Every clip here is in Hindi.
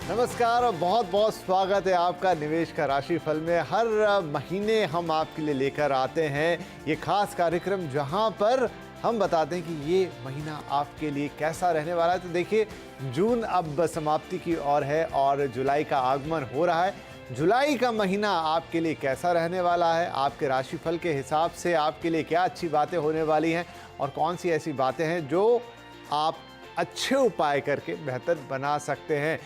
नमस्कार और बहुत बहुत स्वागत है आपका निवेश का राशिफल में। हर महीने हम आपके लिए लेकर आते हैं ये खास कार्यक्रम जहां पर हम बताते हैं कि ये महीना आपके लिए कैसा रहने वाला है। तो देखिए, जून अब समाप्ति की ओर है और जुलाई का आगमन हो रहा है। जुलाई का महीना आपके लिए कैसा रहने वाला है, आपके राशिफल के हिसाब से आपके लिए क्या अच्छी बातें होने वाली हैं और कौन सी ऐसी बातें हैं जो आप अच्छे उपाय करके बेहतर बना सकते हैं।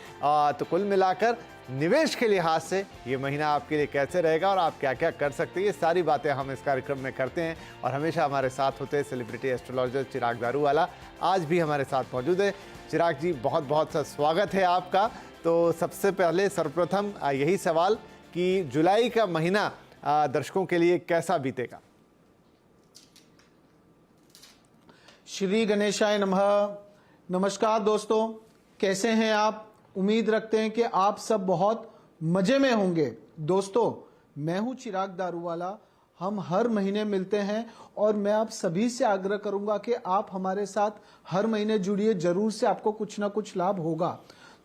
तो कुल मिलाकर निवेश के लिहाज से ये महीना आपके लिए कैसे रहेगा और आप क्या क्या कर सकते हैं, ये सारी बातें हम इस कार्यक्रम में करते हैं। और हमेशा हमारे साथ होते हैं सेलिब्रिटी एस्ट्रोलॉजर चिराग दारूवाला। आज भी हमारे साथ मौजूद है। चिराग जी, बहुत बहुत सा स्वागत है आपका। तो सबसे पहले सर्वप्रथम यही सवाल कि जुलाई का महीना दर्शकों के लिए कैसा बीतेगा? श्री गणेशाय नमः। नमस्कार दोस्तों, कैसे हैं आप? उम्मीद रखते हैं कि आप सब बहुत मजे में होंगे। दोस्तों, मैं हूं चिराग दारूवाला। हम हर महीने मिलते हैं और मैं आप सभी से आग्रह करूंगा कि आप हमारे साथ हर महीने जुड़िए, जरूर से आपको कुछ ना कुछ लाभ होगा।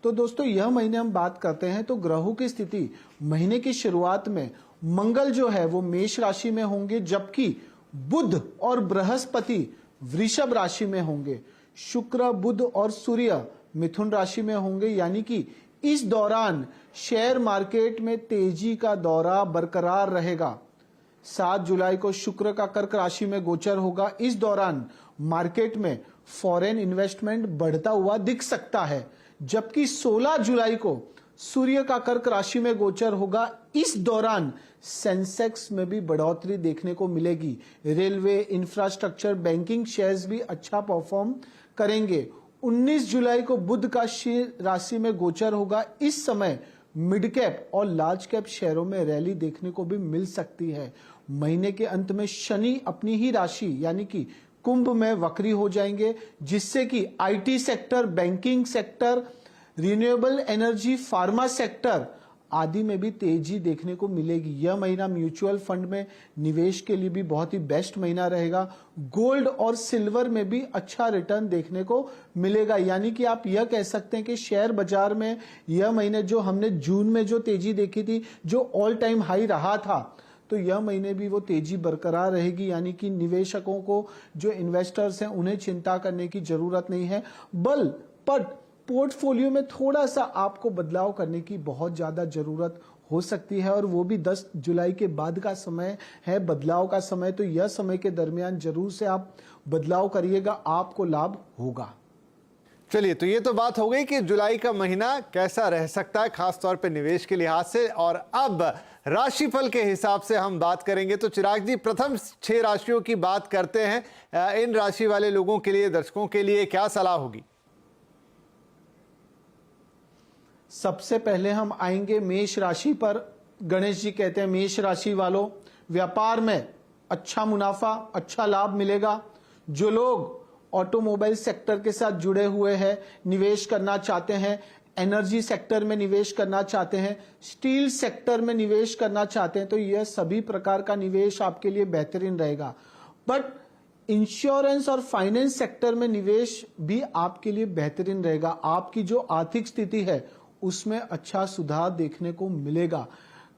तो दोस्तों, यह महीने हम बात करते हैं तो ग्रहों की स्थिति महीने की शुरुआत में मंगल जो है वो मेष राशि में होंगे, जबकि बुध और बृहस्पति वृषभ राशि में होंगे। शुक्र, बुध और सूर्य मिथुन राशि में होंगे। यानी कि इस दौरान शेयर मार्केट में तेजी का दौरा बरकरार रहेगा। 7 जुलाई को शुक्र का कर्क राशि में गोचर होगा। इस दौरान मार्केट में फॉरेन इन्वेस्टमेंट बढ़ता हुआ दिख सकता है, जबकि 16 जुलाई को सूर्य का कर्क राशि में गोचर होगा। इस दौरान सेंसेक्स में भी बढ़ोतरी देखने को मिलेगी। रेलवे, इंफ्रास्ट्रक्चर, बैंकिंग शेयर्स भी अच्छा परफॉर्म करेंगे। 19 जुलाई को बुध का राशि में गोचर होगा। इस समय मिड कैप और लार्ज कैप शेयरों में रैली देखने को भी मिल सकती है। महीने के अंत में शनि अपनी ही राशि यानी कि कुंभ में वक्री हो जाएंगे, जिससे कि IT sector, banking sector, renewable energy, pharma sector आदि में भी तेजी देखने को मिलेगी। यह महीना म्यूचुअल फंड में निवेश के लिए भी बहुत ही बेस्ट महीना रहेगा। गोल्ड और सिल्वर में भी अच्छा रिटर्न देखने को मिलेगा। यानी कि आप यह कह सकते हैं कि शेयर बाजार में यह महीने जो हमने जून में जो तेजी देखी थी, जो ऑल टाइम हाई रहा था, तो यह महीने भी वो तेजी बरकरार रहेगी। यानी कि निवेशकों को, जो इन्वेस्टर्स हैं, उन्हें चिंता करने की जरूरत नहीं है। पर पोर्टफोलियो में थोड़ा सा आपको बदलाव करने की बहुत ज्यादा जरूरत हो सकती है, और वो भी 10 जुलाई के बाद का समय है, बदलाव का समय। तो यह समय के दरमियान जरूर से आप बदलाव करिएगा, आपको लाभ होगा। चलिए, तो ये तो बात हो गई कि जुलाई का महीना कैसा रह सकता है खासतौर पे निवेश के लिहाज से। और अब राशिफल के हिसाब से हम बात करेंगे। तो चिराग जी, प्रथम 6 राशियों की बात करते हैं। इन राशि वाले लोगों के लिए, दर्शकों के लिए क्या सलाह होगी? सबसे पहले हम आएंगे मेष राशि पर। गणेश जी कहते हैं, मेष राशि वालों, व्यापार में अच्छा मुनाफा, अच्छा लाभ मिलेगा। जो लोग ऑटोमोबाइल सेक्टर के साथ जुड़े हुए हैं, निवेश करना चाहते हैं, एनर्जी सेक्टर में निवेश करना चाहते हैं, स्टील सेक्टर में निवेश करना चाहते हैं, तो यह सभी प्रकार का निवेश आपके लिए बेहतरीन रहेगा। बट इंश्योरेंस और फाइनेंस सेक्टर में निवेश भी आपके लिए बेहतरीन रहेगा। आपकी जो आर्थिक स्थिति है उसमें अच्छा सुधार देखने को मिलेगा।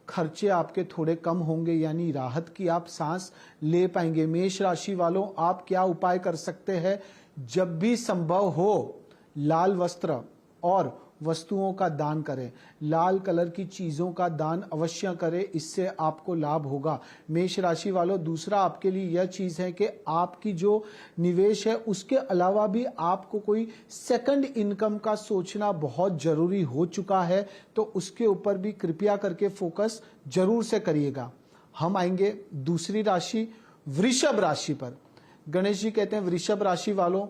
खर्चे आपके थोड़े कम होंगे, यानी राहत की आप सांस ले पाएंगे। मेष राशि वालों, आप क्या उपाय कर सकते हैं? जब भी संभव हो, लाल वस्त्र और वस्तुओं का दान करें। लाल कलर की चीजों का दान अवश्य करें, इससे आपको लाभ होगा। मेष राशि वालों, दूसरा आपके लिए यह चीज है कि आपकी जो निवेश है उसके अलावा भी आपको कोई सेकंड इनकम का सोचना बहुत जरूरी हो चुका है, तो उसके ऊपर भी कृपया करके फोकस जरूर से करिएगा। हम आएंगे दूसरी राशि, वृषभ राशि पर। गणेश जी कहते हैं, वृषभ राशि वालों,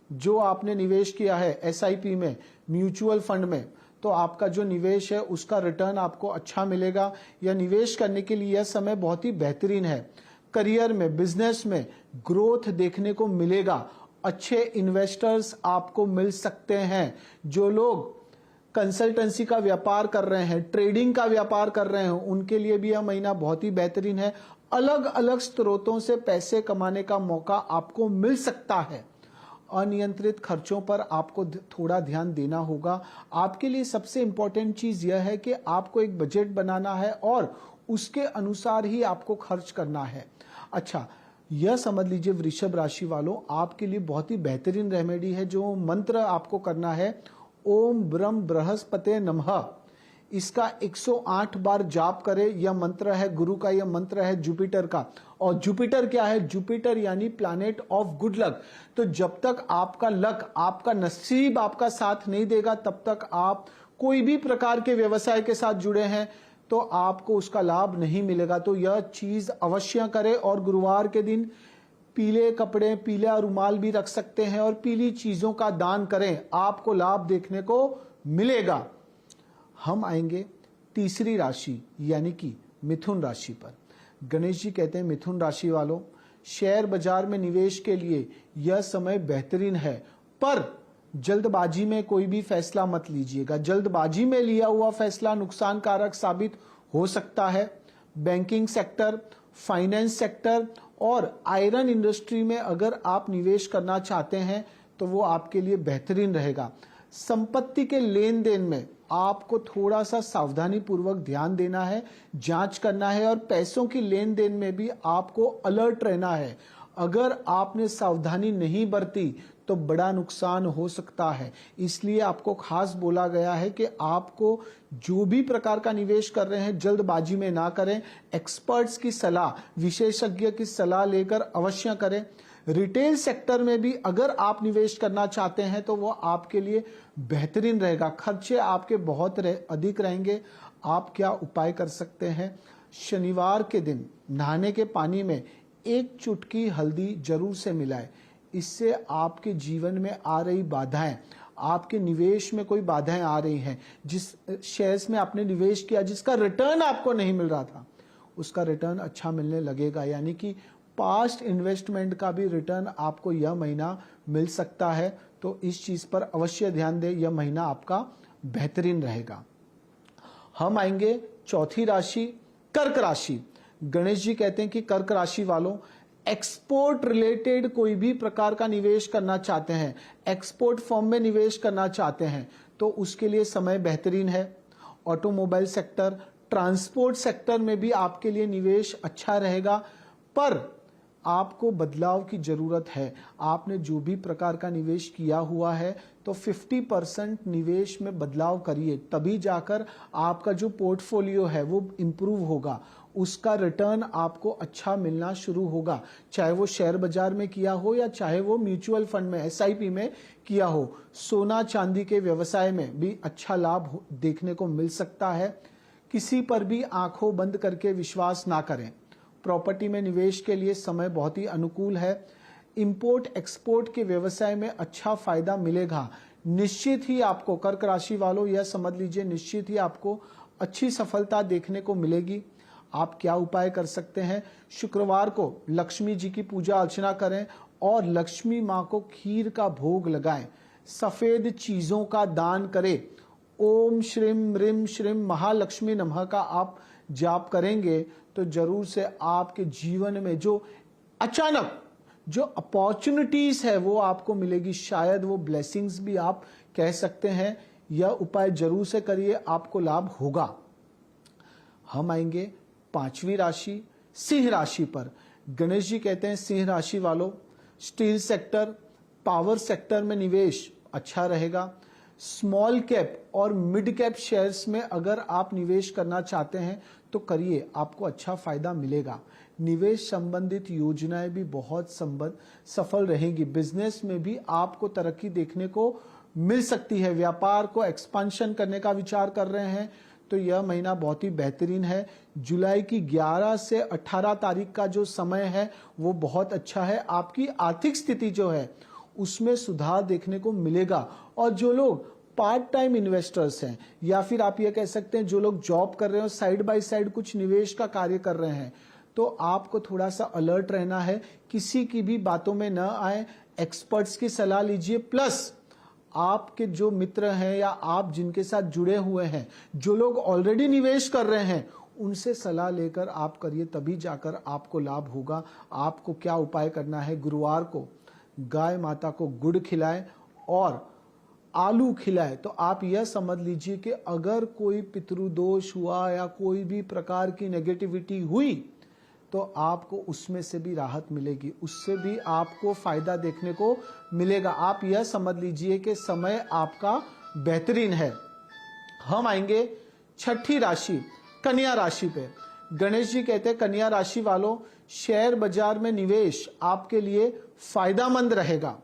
जो आपने निवेश किया है एसआईपी में, म्यूचुअल फंड में, तो आपका जो निवेश है उसका रिटर्न आपको अच्छा मिलेगा। यह निवेश करने के लिए यह समय बहुत ही बेहतरीन है। करियर में, बिजनेस में ग्रोथ देखने को मिलेगा। अच्छे इन्वेस्टर्स आपको मिल सकते हैं। जो लोग कंसल्टेंसी का व्यापार कर रहे हैं, ट्रेडिंग का व्यापार कर रहे हैं, उनके लिए भी यह महीना बहुत ही बेहतरीन है। अलग अलग स्रोतों से पैसे कमाने का मौका आपको मिल सकता है। अनियंत्रित खर्चों पर आपको थोड़ा ध्यान देना होगा। आपके लिए सबसे इंपॉर्टेंट चीज यह है कि आपको एक बजट बनाना है और उसके अनुसार ही आपको खर्च करना है। अच्छा, यह समझ लीजिए वृषभ राशि वालों, आपके लिए बहुत ही बेहतरीन रेमेडी है। जो मंत्र आपको करना है, ओम ब्रह्म बृहस्पते नमः, इसका 108 बार जाप करें। यह मंत्र है गुरु का, यह मंत्र है जुपिटर का। और जुपिटर क्या है? जुपिटर यानी प्लैनेट ऑफ गुड लक। तो जब तक आपका लक, आपका नसीब आपका साथ नहीं देगा, तब तक आप कोई भी प्रकार के व्यवसाय के साथ जुड़े हैं तो आपको उसका लाभ नहीं मिलेगा। तो यह चीज अवश्य करें। और गुरुवार के दिन पीले कपड़े, पीला रुमाल भी रख सकते हैं और पीली चीजों का दान करें, आपको लाभ देखने को मिलेगा। हम आएंगे तीसरी राशि यानी कि मिथुन राशि पर। गणेश जी कहते हैं मिथुन राशि वालों, शेयर बाजार में निवेश के लिए यह समय बेहतरीन है, पर जल्दबाजी में कोई भी फैसला मत लीजिएगा। जल्दबाजी में लिया हुआ फैसला नुकसान कारक साबित हो सकता है। बैंकिंग सेक्टर, फाइनेंस सेक्टर और आयरन इंडस्ट्री में अगर आप निवेश करना चाहते हैं तो वो आपके लिए बेहतरीन रहेगा। संपत्ति के लेन देन में आपको थोड़ा सा सावधानी पूर्वक ध्यान देना है, जांच करना है और पैसों की लेन देन में भी आपको अलर्ट रहना है। अगर आपने सावधानी नहीं बरती तो बड़ा नुकसान हो सकता है। इसलिए आपको खास बोला गया है कि आपको जो भी प्रकार का निवेश कर रहे हैं जल्दबाजी में ना करें, एक्सपर्ट्स की सलाह, विशेषज्ञ की सलाह लेकर अवश्य करें। रिटेल सेक्टर में भी अगर आप निवेश करना चाहते हैं तो वो आपके लिए बेहतरीन रहेगा। खर्चे आपके बहुत अधिक रहेंगे। आप क्या उपाय कर सकते हैं? शनिवार के दिन नहाने के पानी में एक चुटकी हल्दी जरूर से मिलाएं। इससे आपके जीवन में आ रही बाधाएं, आपके निवेश में कोई बाधाएं आ रही हैं, जिस शेयर्स में आपने निवेश किया जिसका रिटर्न आपको नहीं मिल रहा था, उसका रिटर्न अच्छा मिलने लगेगा। यानी कि पास्ट इन्वेस्टमेंट का भी रिटर्न आपको यह महीना मिल सकता है। तो इस चीज पर अवश्य ध्यान दें, यह महीना आपका बेहतरीन रहेगा। हम आएंगे चौथी राशि, कर्क राशि। गणेश जी कहते हैं कि कर्क राशि वालों, एक्सपोर्ट रिलेटेड कोई भी प्रकार का निवेश करना चाहते हैं, एक्सपोर्ट फर्म में निवेश करना चाहते हैं तो उसके लिए समय बेहतरीन है। ऑटोमोबाइल सेक्टर, ट्रांसपोर्ट सेक्टर में भी आपके लिए निवेश अच्छा रहेगा, पर आपको बदलाव की जरूरत है। आपने जो भी प्रकार का निवेश किया हुआ है तो 50% निवेश में बदलाव करिए, तभी जाकर आपका जो पोर्टफोलियो है वो इंप्रूव होगा, उसका रिटर्न आपको अच्छा मिलना शुरू होगा। चाहे वो शेयर बाजार में किया हो या चाहे वो म्यूचुअल फंड में, SIP में किया हो। सोना चांदी के व्यवसाय में भी अच्छा लाभ देखने को मिल सकता है। किसी पर भी आंखों बंद करके विश्वास ना करें। प्रॉपर्टी में निवेश के लिए समय बहुत ही अनुकूल है। इंपोर्ट एक्सपोर्ट के व्यवसाय में अच्छा फायदा मिलेगा। निश्चित ही आपको, कर्क राशि वालों यह समझ लीजिए, निश्चित ही आपको अच्छी सफलता देखने को मिलेगी। आप क्या उपाय कर सकते हैं? शुक्रवार को लक्ष्मी जी की पूजा अर्चना करें और लक्ष्मी मां को खीर का भोग लगाएं। सफेद चीजों का दान करें। ओम श्रीम ह्रीम श्रीम महालक्ष्मी नमः का आप जाप करेंगे तो जरूर से आपके जीवन में जो अचानक जो अपॉर्चुनिटीज है वो आपको मिलेगी। शायद वो ब्लेसिंग्स भी आप कह सकते हैं। यह उपाय जरूर से करिए, आपको लाभ होगा। हम आएंगे पांचवी राशि, सिंह राशि पर। गणेश जी कहते हैं सिंह राशि वालों, स्टील सेक्टर, पावर सेक्टर में निवेश अच्छा रहेगा। स्मॉल कैप और मिड कैप शेयर्स में अगर आप निवेश करना चाहते हैं तो करिए, आपको अच्छा फायदा मिलेगा। निवेश संबंधित योजनाएं भी बहुत सफल रहेंगी। बिजनेस में भी आपको तरक्की देखने को मिल सकती है। व्यापार को एक्सपेंशन करने का विचार कर रहे हैं तो यह महीना बहुत ही बेहतरीन है। जुलाई की 11 से 18 तारीख का जो समय है वो बहुत अच्छा है। आपकी आर्थिक स्थिति जो है उसमें सुधार देखने को मिलेगा। और जो लोग पार्ट टाइम इन्वेस्टर्स हैं या फिर आप ये कह सकते हैं जो लोग जॉब कर रहे हो, साइड बाय साइड कुछ निवेश का कार्य कर रहे हैं, तो आपको थोड़ा सा अलर्ट रहना है। किसी की भी बातों में न आए, एक्सपर्ट्स की सलाह लीजिए। प्लस आपके जो मित्र हैं या आप जिनके साथ जुड़े हुए हैं, जो लोग ऑलरेडी निवेश कर रहे हैं, उनसे सलाह लेकर आप करिए, तभी जाकर आपको लाभ होगा। आपको क्या उपाय करना है? गुरुवार को गाय माता को गुड़ खिलाएं और आलू खिलाए, तो आप यह समझ लीजिए कि अगर कोई पितृदोष हुआ या कोई भी प्रकार की नेगेटिविटी हुई तो आपको उसमें से भी राहत मिलेगी, उससे भी आपको फायदा देखने को मिलेगा। आप यह समझ लीजिए कि समय आपका बेहतरीन है। हम आएंगे छठी राशि कन्या राशि पे। गणेश जी कहते हैं कन्या राशि वालों, शेयर बाजार में निवेश आपके लिए फायदामंद रहेगा।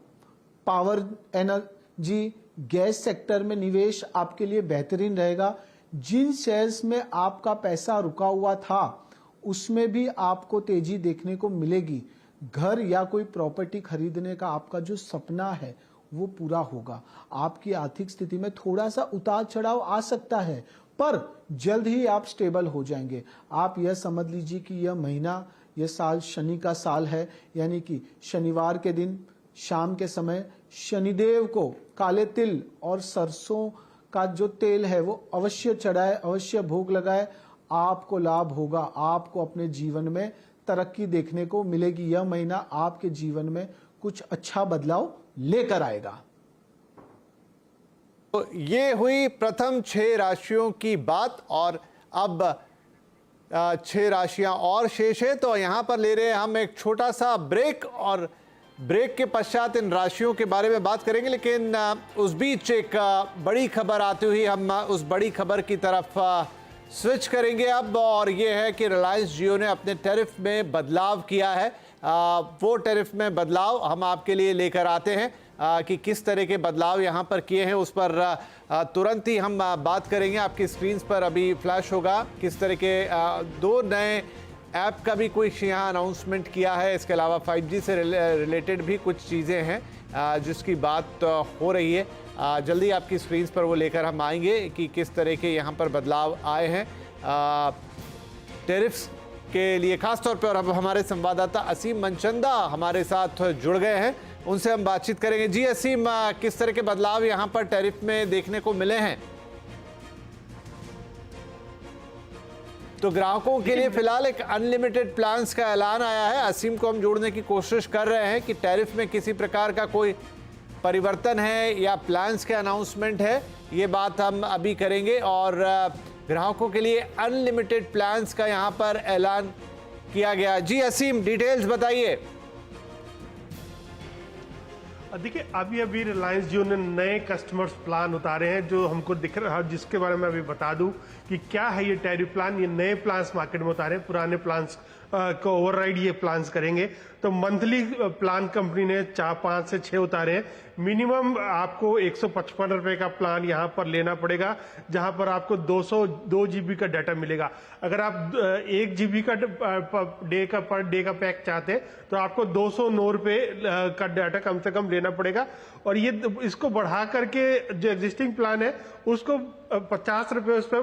पावर एनर्जी गैस सेक्टर में निवेश आपके लिए बेहतरीन रहेगा। जिन शेयर्स में आपका पैसा रुका हुआ था उसमें भी आपको तेजी देखने को मिलेगी। घर या कोई प्रॉपर्टी खरीदने का आपका जो सपना है वो पूरा होगा। आपकी आर्थिक स्थिति में थोड़ा सा उतार चढ़ाव आ सकता है, पर जल्द ही आप स्टेबल हो जाएंगे। आप यह समझ लीजिए कि यह महीना, यह साल शनि का साल है, यानी कि शनिवार के दिन शाम के समय शनिदेव को काले तिल और सरसों का जो तेल है वो अवश्य चढ़ाए, अवश्य भोग लगाए। आपको लाभ होगा, आपको अपने जीवन में तरक्की देखने को मिलेगी। यह महीना आपके जीवन में कुछ अच्छा बदलाव लेकर आएगा। तो ये हुई प्रथम 6 राशियों की बात, और अब 6 राशियां और शेष है, तो यहां पर ले रहे हैं हम एक छोटा सा ब्रेक, और ब्रेक के पश्चात इन राशियों के बारे में बात करेंगे। लेकिन उस बीच एक बड़ी खबर आती हुई हम उस बड़ी खबर की तरफ स्विच करेंगे अब, और ये है कि रिलायंस जियो ने अपने टैरिफ में बदलाव किया है। वो टैरिफ में बदलाव हम आपके लिए लेकर आते हैं कि किस तरह के बदलाव यहाँ पर किए हैं, उस पर तुरंत ही हम बात करेंगे। आपकी स्क्रीन पर अभी फ्लैश होगा किस तरह के 2 नए ऐप का भी कुछ यहाँ अनाउंसमेंट किया है। इसके अलावा 5G से रिलेटेड भी कुछ चीज़ें हैं जिसकी बात हो रही है। जल्दी आपकी स्क्रीन पर वो लेकर हम आएंगे कि किस तरह के यहाँ पर बदलाव आए हैं टैरिफ्स के लिए खास तौर पर। और अब हमारे संवाददाता असीम मनचंदा हमारे साथ जुड़ गए हैं, उनसे हम बातचीत करेंगे। जी असीम, किस तरह के बदलाव यहाँ पर टैरिफ में देखने को मिले हैं? तो ग्राहकों के लिए फिलहाल एक अनलिमिटेड प्लान्स का ऐलान आया है। असीम को हम जोड़ने की कोशिश कर रहे हैं कि टैरिफ में किसी प्रकार का कोई परिवर्तन है या प्लान्स के अनाउंसमेंट है, ये बात हम अभी करेंगे। और ग्राहकों के लिए अनलिमिटेड प्लान्स का यहाँ पर ऐलान किया गया। जी असीम, डिटेल्स बताइए। देखिए, अभी रिलायंस जियो ने नए कस्टमर्स प्लान उतारे हैं जो हमको दिख रहा है, जिसके बारे में अभी बता दूं कि क्या है ये टैरिफ प्लान। ये नए प्लान्स मार्केट में उतारे हैं, पुराने प्लान्स को ओवरराइड ये प्लान्स करेंगे। तो मंथली प्लान कंपनी ने 5 से 6 उतारे हैं। मिनिमम आपको 155 रुपए का प्लान यहाँ पर लेना पड़ेगा, जहां पर आपको 202 GB का डाटा मिलेगा। अगर आप 1 GB का पर डे का पैक चाहते हैं तो आपको 209 रुपए का डाटा कम से कम लेना पड़ेगा। और ये इसको बढ़ा करके जो एग्जिस्टिंग प्लान है उसको 50 रुपए उस पर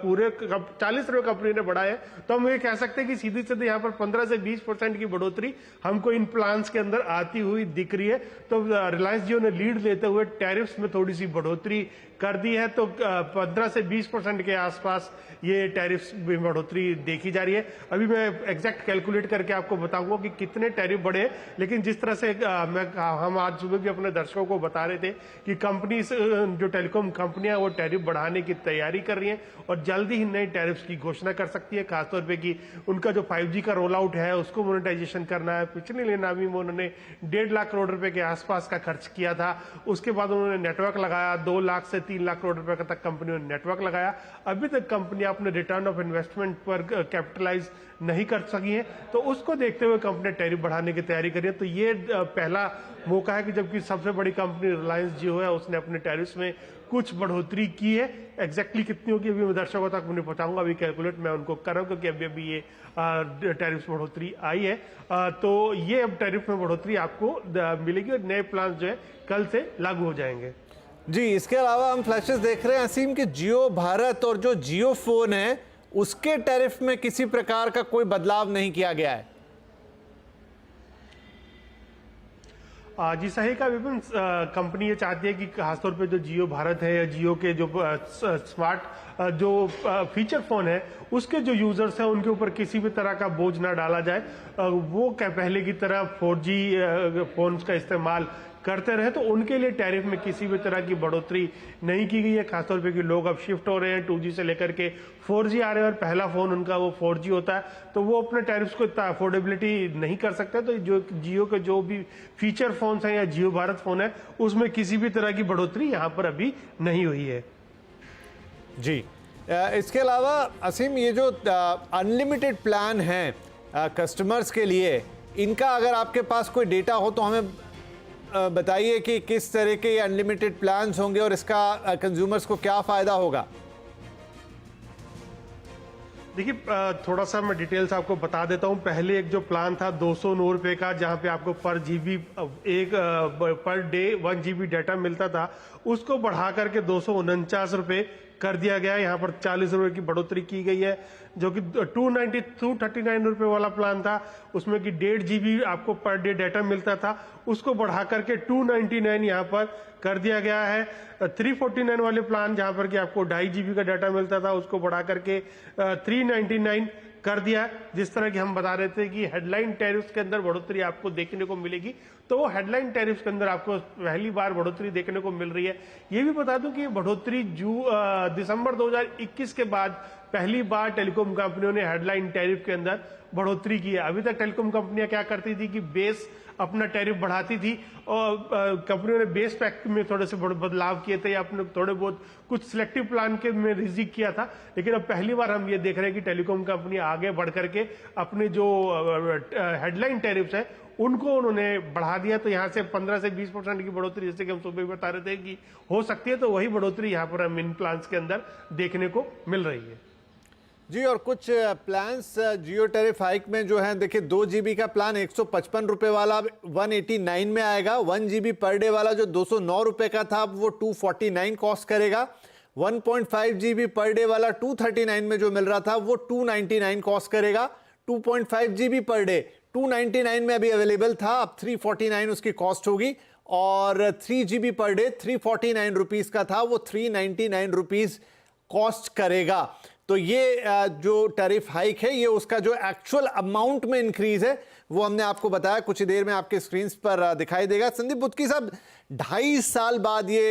पूरे 40 रुपए कंपनी ने बढ़ाया। तो हम ये कह सकते हैं कि सीधी सीधी यहाँ पर 15 से 20% की बढ़ोतरी हमको इन प्लान्स के अंदर आती हुई दिख रही है। तो रिलायंस जियो ने लीड लेते हुए टैरिफ्स में थोड़ी सी बढ़ोतरी कर दी है। तो 15 से 20% के आसपास ये टैरिफ्स में बढ़ोतरी देखी जा रही है। अभी मैं एग्जैक्ट कैलकुलेट करके आपको बताऊंगा कि कितने टैरिफ बढ़े। लेकिन जिस तरह से हम आज सुबह भी अपने दर्शकों को बता रहे थे कि कंपनी जो टेलीकॉम कंपनियां वो टैरिफ बढ़ाने की तैयारी कर रही हैं और जल्दी ही नए टैरिफ्स की घोषणा कर सकती है। खासतौर पे कि उनका जो 5G का रोल आउट है उसको मोनेटाइजेशन करना है। पिछले लेनामी में उन्होंने 1.5 लाख करोड़ रुपए के आसपास का खर्च किया था। उसके बाद उन्होंने नेटवर्क लगाया, 2 लाख से 3 लाख करोड़ रुपए तक कंपनी ने नेटवर्क लगाया। अभी तक कंपनी अपने रिटर्न ऑफ इन्वेस्टमेंट पर कैपिटलाइज नहीं कर सकी है। तो उसको देखते हुए कंपनी टैरिफ बढ़ाने की तैयारी कर रही है। तो ये पहला मौका है कि जबकि सबसे बड़ी कंपनी रिलायंस जियो है उसने अपने टैरिफ्स में कुछ बढ़ोतरी की है। एग्जैक्टली कितनी होगी अभी मैं दर्शकों तक उन्हें पहुंचाऊंगा। अभी कैलकुलेट मैं उनको कर रहा हूं क्योंकि अभी ये टैरिफ बढ़ोतरी आई है। तो ये अब टैरिफ में बढ़ोतरी आपको मिलेगी और नए प्लान जो है कल से लागू हो जाएंगे। जी, इसके अलावा हम फ्लैशेस देख रहे हैं असीम कि जियो भारत और जो जियो फोन है उसके टैरिफ में किसी प्रकार का कोई बदलाव नहीं किया गया है। जी सही का विपिन, कंपनी ये चाहती है कि खासतौर पे जो जियो भारत है या जियो के जो स्मार्ट जो फीचर फोन है उसके जो यूजर्स हैं उनके ऊपर किसी भी तरह का बोझ ना डाला जाए। वो क्या पहले की तरह 4G फोन्स का इस्तेमाल करते रहे, तो उनके लिए टैरिफ में किसी भी तरह की बढ़ोतरी नहीं की गई है। खासतौर पे कि लोग अब शिफ्ट हो रहे हैं 2G से लेकर के 4G आ रहे हैं और पहला फोन उनका वो 4G होता है, तो वो अपने टैरिफ्स को इतना अफोर्डेबिलिटी नहीं कर सकते। तो जो जियो के जो भी फीचर फोन्स हैं या जियो भारत फोन है उसमें किसी भी तरह की बढ़ोतरी यहाँ पर अभी नहीं हुई है। जी, इसके अलावा असीम, ये जो अनलिमिटेड प्लान है कस्टमर्स के लिए, इनका अगर आपके पास कोई डेटा हो तो हमें बताइए कि किस तरह के अनलिमिटेड प्लान्स होंगे और इसका कंज्यूमर्स को क्या फायदा होगा। देखिए, थोड़ा सा मैं डिटेल्स आपको बता देता हूं। पहले एक जो प्लान था 209 रुपए का, जहां पे आपको पर GB per day 1 GB data मिलता था, उसको बढ़ा करके 249 रुपए कर दिया गया है। यहाँ पर 40 रुपए की बढ़ोतरी की गई है। जो कि 239 रुपए वाला प्लान था, उसमें कि 1.5 GB आपको पर डे डाटा मिलता था, उसको बढ़ा करके 299 यहाँ पर कर दिया गया है। 349 वाले प्लान, जहां पर कि आपको 2.5 GB का डाटा मिलता था, उसको बढ़ा करके 399 कर दिया। जिस तरह की हम बता रहे थे कि हेडलाइन टैरिफ्स के अंदर बढ़ोतरी आपको देखने को मिलेगी, तो वो हेडलाइन टैरिफ्स के अंदर आपको पहली बार बढ़ोतरी देखने को मिल रही है। ये भी बता दूं कि बढ़ोतरी दिसंबर 2021 के बाद पहली बार टेलीकॉम कंपनियों ने हेडलाइन टैरिफ के अंदर बढ़ोतरी की है। अभी तक टेलीकॉम कंपनियां क्या करती थी कि बेस अपना टैरिफ बढ़ाती थी और कंपनियों ने बेस पैक में थोड़े से बदलाव किए थे या अपने थोड़े बहुत कुछ सिलेक्टिव प्लान के में रिजिक किया था। लेकिन अब पहली बार हम ये देख रहे हैं कि टेलीकॉम कंपनी आगे बढ़ करके अपने जो हेडलाइन टैरिफ्स है उनको उन्होंने बढ़ा दिया। तो यहाँ से 15 से 20% की बढ़ोतरी, जैसे कि हम सुबह बता रहे थे कि हो सकती है, तो वही बढ़ोतरी यहाँ पर हम इन प्लान्स के अंदर देखने को मिल रही है। जी, और कुछ प्लान्स जियो टैरिफ हाइक में जो है, देखिए 2 GB का प्लान 155 रुपए वाला 189 में आएगा। 1 GB पर डे वाला जो 209 रुपए का था वो 249 कॉस्ट करेगा। 1.5 GB पर डे वाला 239 में जो मिल रहा था वो 299 कॉस्ट करेगा। 2.5 GB पर डे 299 में अभी अवेलेबल था, अब 349 उसकी कॉस्ट होगी। और 3 GB पर डे 349 रुपीज का था, वो 399 रुपीज कॉस्ट करेगा। तो ये जो टैरिफ हाइक है, ये उसका जो एक्चुअल अमाउंट में इंक्रीज है वो हमने आपको बताया, कुछ ही देर में आपके स्क्रीन पर दिखाई देगा। संदीप बुत्की साहब, 2.5 साल बाद ये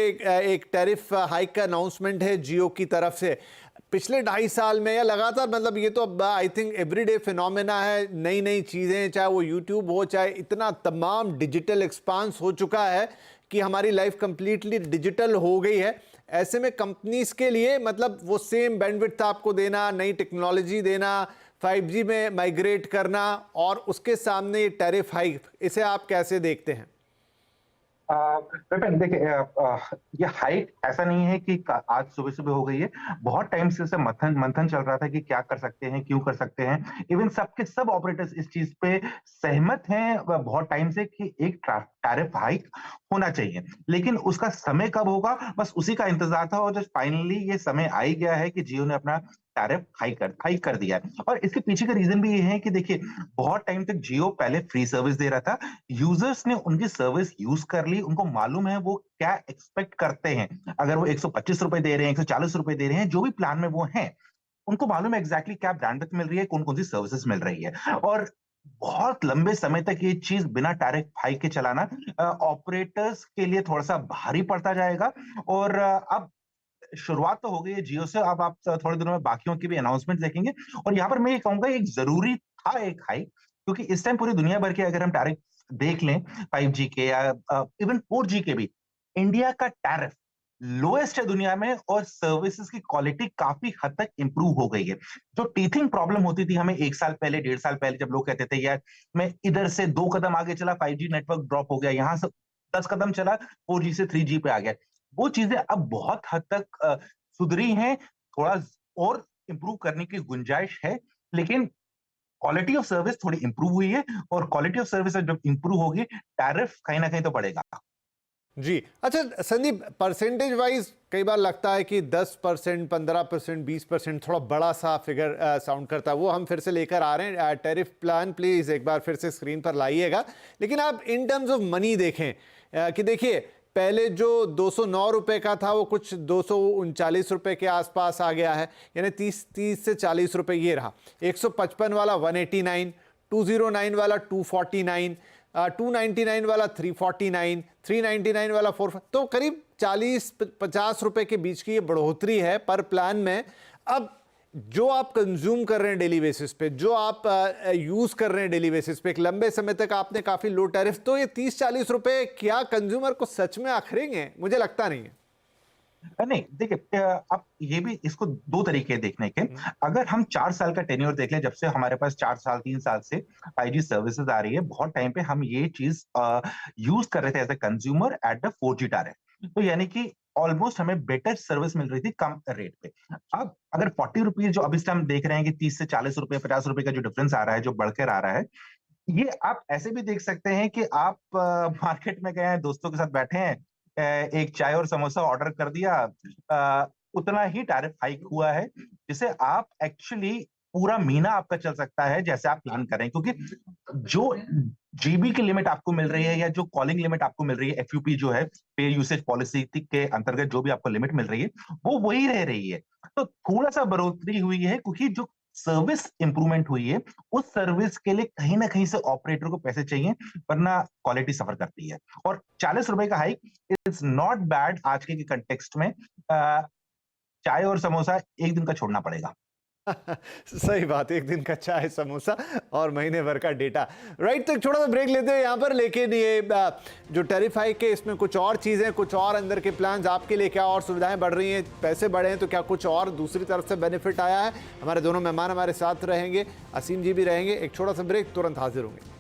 एक टैरिफ हाइक का अनाउंसमेंट है जियो की तरफ से। पिछले 2.5 साल में या लगातार, मतलब ये तो अब आई थिंक एवरीडे फिनोमेना है, नई नई चीज़ें, चाहे वो यूट्यूब हो, चाहे इतना तमाम डिजिटल एक्सपांस हो चुका है कि हमारी लाइफ कंप्लीटली डिजिटल हो गई है। ऐसे में कंपनीज के लिए, मतलब वो सेम बैंडविड्थ आपको देना, नई टेक्नोलॉजी देना, 5G में माइग्रेट करना, और उसके सामने ये टैरिफ हाइक, इसे आप कैसे देखते हैं? विपिन, देखिए, ये हाइक ऐसा नहीं है कि आज सुबह सुबह हो गई है। बहुत टाइम से मंथन चल रहा था कि क्या कर सकते हैं, क्यों कर सकते हैं। इवन सब ऑपरेटर्स इस चीज पे सहमत हैं बहुत टाइम से कि एक टैरिफ हाइक होना चाहिए, लेकिन उसका समय कब होगा, बस उसी का इंतजार था। और जब फाइनली ये समय आ ही गया है कि जियो ने अपना टैरिफ हाइक कर दिया है। और इसके पीछे का रीजन भी ये है कि देखिए, बहुत टाइम तक जियो पहले फ्री सर्विस दे रहा था, यूजर्स ने उनकी सर्विस यूज कर ली, उनको मालूम है वो क्या एक्सपेक्ट करते हैं। अगर वो 125 रुपए दे रहे हैं, 140 रुपए दे रहे हैं, जो भी प्लान में वो हैं, उनको मालूम है एग्जैक्टली क्या ब्रांडविड्थ मिल रही है, कौन कौन सी सर्विसेज मिल रही है। और बहुत लंबे समय तक ये चीज बिना टैरिफ हाइक के चलाना ऑपरेटर्स के लिए थोड़ा सा भारी पड़ता जाएगा। और अब शुरुआत तो हो गई है जियो से, अब आप थोड़े दिनों में बाकियों की भी अनाउंसमेंट देखेंगे। और यहाँ पर मैं ये कहूंगा, एक जरूरी था एक हाइक, क्योंकि इस टाइम पूरी दुनिया भर के अगर हम टैरिफ देख लें 5G के या इवन 4G के भी, इंडिया का टैरिफ लोएस्ट है दुनिया में, और सर्विसेज की क्वालिटी काफी हद तक इंप्रूव हो गई है। जो टीथिंग प्रॉब्लम होती थी हमें 1 साल पहले, 1.5 साल पहले, जब लोग कहते थे यार मैं इधर से 2 कदम आगे चला 5G नेटवर्क ड्रॉप हो गया, यहां से 10 कदम चला 4G से 3G पे आ गया, वो चीजें अब बहुत हद तक सुधरी हैं। थोड़ा और इंप्रूव करने की गुंजाइश है, लेकिन क्वालिटी ऑफ सर्विस थोड़ी इंप्रूव हुई है, और क्वालिटी ऑफ सर्विस जब इंप्रूव होगी, टैरिफ कहीं ना कहीं तो बढ़ेगा। जी। अच्छा संदीप, परसेंटेज वाइज कई बार लगता है कि 10%, 15%, 20% थोड़ा बड़ा सा फिगर साउंड करता है, वो हम फिर से लेकर आ रहे हैं। टैरिफ प्लान प्लीज एक बार फिर से स्क्रीन पर लाइएगा। लेकिन आप इन टर्म्स ऑफ मनी देखें कि देखिए पहले जो 209 रुपए का था वो कुछ 239 रुपए के आसपास आ गया है, यानी 30 से 40 रुपए ये रहा। 155 वाला 189, 209 वाला 249, 299 वाला 349, 399 वाला 4, तो करीब 40-50 रुपए के बीच की ये बढ़ोतरी है पर प्लान में। अब जो आप कंज्यूम कर रहे हैं डेली बेसिस पे, जो आप यूज कर रहे हैं डेली बेसिस पे, एक लंबे समय तक आपने काफी लो टैरिफ, तो ये 30-40 रुपए क्या कंज्यूमर को सच में आखिरेंगे? मुझे लगता नहीं है। नहीं देखिए, आप ये भी इसको दो तरीके देखने के। अगर हम 4 साल का टेन्योर देख लें, जब से हमारे पास 4 साल 3 साल से 5G सर्विसेज आ रही है, बहुत टाइम पे हम ये चीज यूज कर रहे थे as a consumer at the 4G tariff. तो यानी कि ऑलमोस्ट हमें बेटर सर्विस मिल रही थी कम रेट पे। अब अगर 40 रुपीज जो अभी से हम देख रहे हैं कि 30 से 40 रुपए 50 रुपए का जो डिफरेंस आ रहा है, जो बढ़कर आ रहा है, ये आप ऐसे भी देख सकते हैं कि आप मार्केट में गए हैं, दोस्तों के साथ बैठे हैं, एक चाय और समोसा ऑर्डर कर दिया, उतना ही टैरिफ हाइक हुआ है, जिसे आप एक्चुअली पूरा महीना आपका चल सकता है जैसे आप प्लान करें। क्योंकि जो जीबी की लिमिट आपको मिल रही है या जो कॉलिंग लिमिट आपको मिल रही है, एफयूपी जो है पे यूसेज पॉलिसी के अंतर्गत जो भी आपको लिमिट मिल रही है, वो वही रह रही है। तो थोड़ा सा बढ़ोतरी हुई है क्योंकि जो सर्विस इंप्रूवमेंट हुई है, उस सर्विस के लिए कहीं ना कहीं से ऑपरेटर को पैसे चाहिए, वरना क्वालिटी सफर करती है। और 40 रुपए का हाइक इज नॉट बैड आज के कंटेक्स्ट में। चाय और समोसा एक दिन का छोड़ना पड़ेगा। सही बात, एक दिन का चाय समोसा और महीने भर का डेटा। राइट, तो छोटा सा ब्रेक लेते हैं यहाँ पर। लेकिन ये जो टैरिफ हाइक के, इसमें कुछ और चीजें, कुछ और अंदर के प्लान्स आपके लिए, क्या और सुविधाएं बढ़ रही हैं, पैसे बढ़े हैं, तो क्या कुछ और दूसरी तरफ से बेनिफिट आया है? हमारे दोनों मेहमान हमारे साथ रहेंगे, असीम जी भी रहेंगे। एक छोटा सा ब्रेक, तुरंत हाजिर होंगे।